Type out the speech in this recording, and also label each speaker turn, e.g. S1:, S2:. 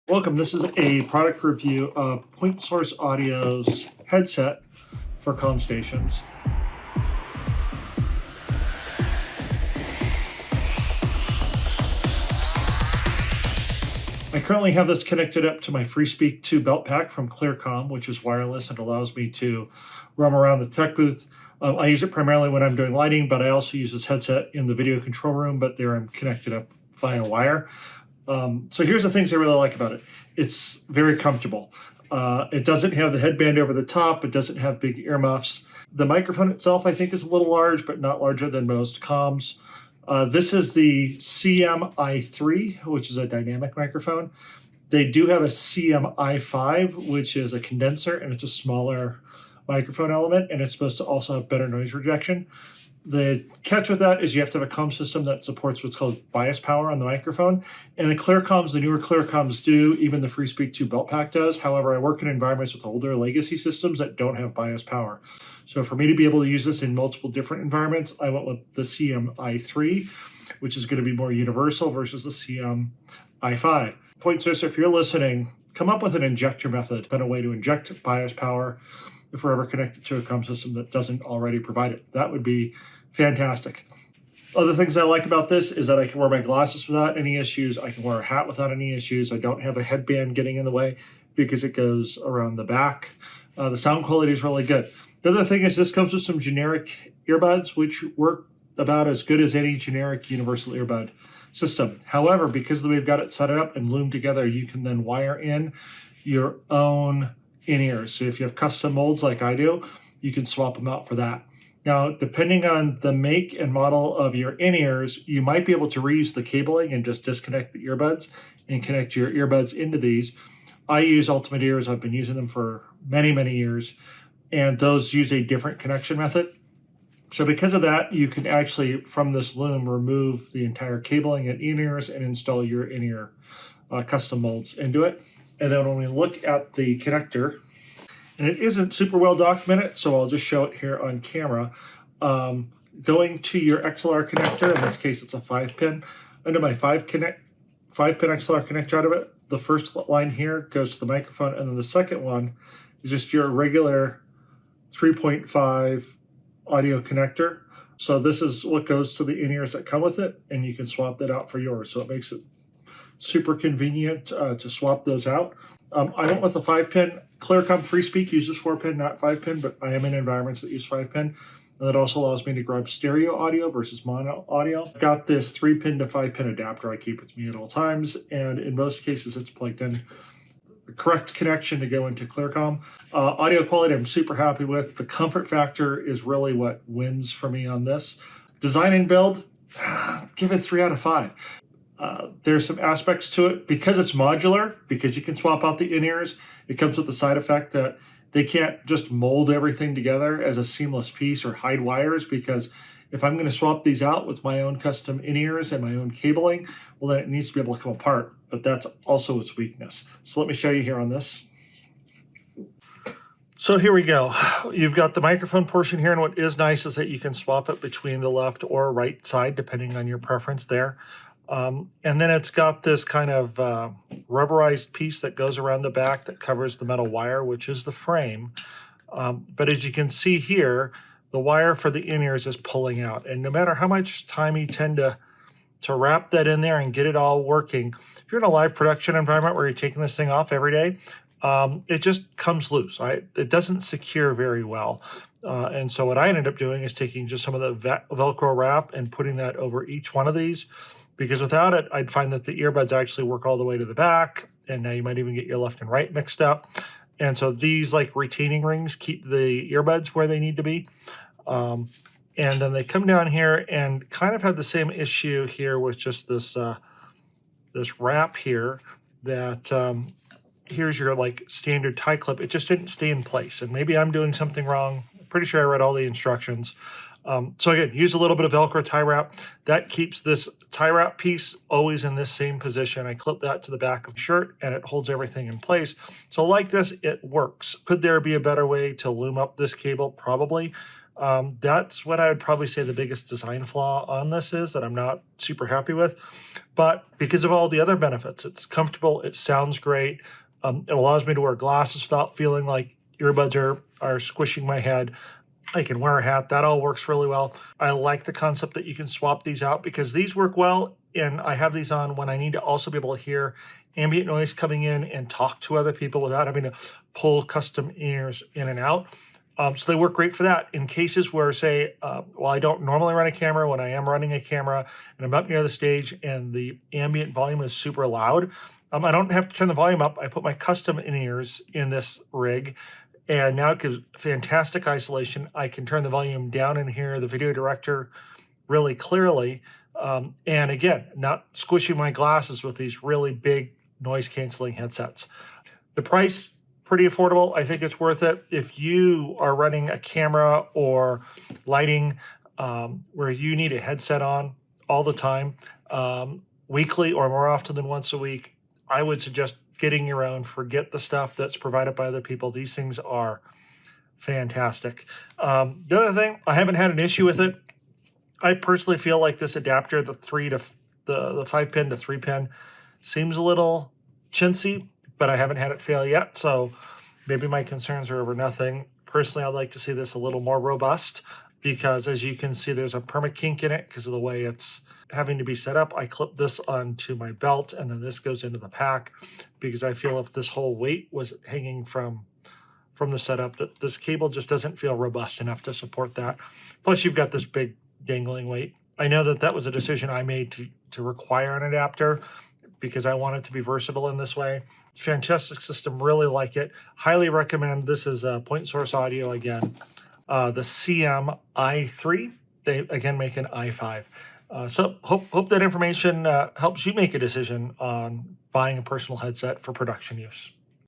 S1: Welcome. This is a product review of PointSource Audio's headset for comm stations. I currently have this connected up to my FreeSpeak 2 belt pack from ClearCom, which is wireless and allows me to roam around the tech booth. I use it primarily when I'm doing lighting, but I also use this headset in the video control room, but there I'm connected up via wire. So here's the things I really like about it. It's very comfortable. It doesn't have the headband over the top. It doesn't have big earmuffs. The microphone itself, I think, is a little large, but not larger than most comms. This is the CM-i3, which is a dynamic microphone. They do have a CM-i5, which is a condenser, and it's a smaller microphone element, and it's supposed to also have better noise rejection. The catch with that is you have to have a comm system that supports what's called bias power on the microphone. And the ClearComs, the newer ClearComs do, even the FreeSpeak 2 belt pack does. However, I work in environments with older legacy systems that don't have bias power. So for me to be able to use this in multiple different environments, I went with the CM-i3, which is going to be more universal versus the CM-i5. PointSource, if you're listening, come up with an injector method, then a way to inject bias power if we're ever connected to a comm system that doesn't already provide it. That would be fantastic. Other things I like about this is that I can wear my glasses without any issues. I can wear a hat without any issues. I don't have a headband getting in the way because it goes around the back. The sound quality is really good. The other thing is this comes with some generic earbuds, which work about as good as any generic universal earbud system. However, because we've got it set up and loomed together, you can then wire in your own in-ears. So if you have custom molds like I do, you can swap them out for that. Now, depending on the make and model of your in-ears, you might be able to reuse the cabling and just disconnect the earbuds and connect your earbuds into these. I use Ultimate Ears. I've been using them for many, many years, and those use a different connection method. So because of that, you can actually, from this loom, remove the entire cabling and in-ears and install your in-ear custom molds into it. And then when we look at the connector, and it isn't super well documented, so I'll just show it here on camera. Going to your XLR connector, in this case it's a 5-pin, under my 5-pin XLR connector out of it, the first line here goes to the microphone, and then the second one is just your regular 3.5 audio connector. So this is what goes to the in-ears that come with it, and you can swap that out for yours. So it makes it super convenient to swap those out. I went with a 5-pin. ClearCom FreeSpeak uses 4-pin, not 5-pin, but I am in environments that use 5-pin. And that also allows me to grab stereo audio versus mono audio. I've got this 3-pin to 5-pin adapter I keep with me at all times, and in most cases it's plugged in the correct connection to go into ClearCom. Audio quality I'm super happy with. The comfort factor is really what wins for me on this. Design and build, give it 3 out of 5. There's some aspects to it because it's modular, because you can swap out the in-ears. It comes with the side effect that they can't just mold everything together as a seamless piece or hide wires, because if I'm going to swap these out with my own custom in-ears and my own cabling, well, then it needs to be able to come apart. But that's also its weakness. So let me show you here on this. So here we go. You've got the microphone portion here, and what is nice is that you can swap it between the left or right side, depending on your preference there. And then it's got this kind of rubberized piece that goes around the back that covers the metal wire, which is the frame. But as you can see here, the wire for the in-ears is pulling out. And no matter how much time you tend to wrap that in there and get it all working, if you're in a live production environment where you're taking this thing off every day, it just comes loose, right? It doesn't secure very well. And so what I ended up doing is taking just some of the Velcro wrap and putting that over each one of these, because without it, I'd find that the earbuds actually work all the way to the back, and now you might even get your left and right mixed up. And so these like retaining rings keep the earbuds where they need to be. And then they come down here and kind of have the same issue here with just this this wrap here that here's your like standard tie clip. It just didn't stay in place, and maybe I'm doing something wrong. I'm pretty sure I read all the instructions. So again, use a little bit of Velcro tie wrap. That keeps this tie wrap piece always in this same position. I clip that to the back of the shirt and it holds everything in place. So like this, it works. Could there be a better way to loom up this cable? Probably. That's what I would probably say the biggest design flaw on this is that I'm not super happy with. But because of all the other benefits, it's comfortable, it sounds great, it allows me to wear glasses without feeling like earbuds are squishing my head. I can wear a hat. That all works really well. I like the concept that you can swap these out because these work well, and I have these on when I need to also be able to hear ambient noise coming in and talk to other people without having to pull custom ears in and out. So they work great for that. In cases where, say, while I don't normally run a camera, when I am running a camera and I'm up near the stage and the ambient volume is super loud, I don't have to turn the volume up. I put my custom in-ears in this rig, and now it gives fantastic isolation. I can turn the volume down and hear the video director really clearly. And again, not squishing my glasses with these really big noise canceling headsets. The price, pretty affordable. I think it's worth it. If you are running a camera or lighting where you need a headset on all the time, weekly or more often than once a week, I would suggest getting your own. Forget the stuff that's provided by other people. These things are fantastic. The other thing, I haven't had an issue with it. I personally feel like this adapter, the 5-pin to 3-pin, seems a little chintzy, but I haven't had it fail yet, so maybe my concerns are over nothing. Personally, I'd like to see this a little more robust because, as you can see, there's a perma kink in it because of the way it's having to be set up. I clip this onto my belt, and then this goes into the pack because I feel if this whole weight was hanging from the setup, that this cable just doesn't feel robust enough to support that. Plus, you've got this big dangling weight. I know that was a decision I made to require an adapter because I want it to be versatile in this way. Fantastic system, really like it. Highly recommend. This is PointSource audio again. The CM-i3. They again make an i5. So hope that information helps you make a decision on buying a personal headset for production use.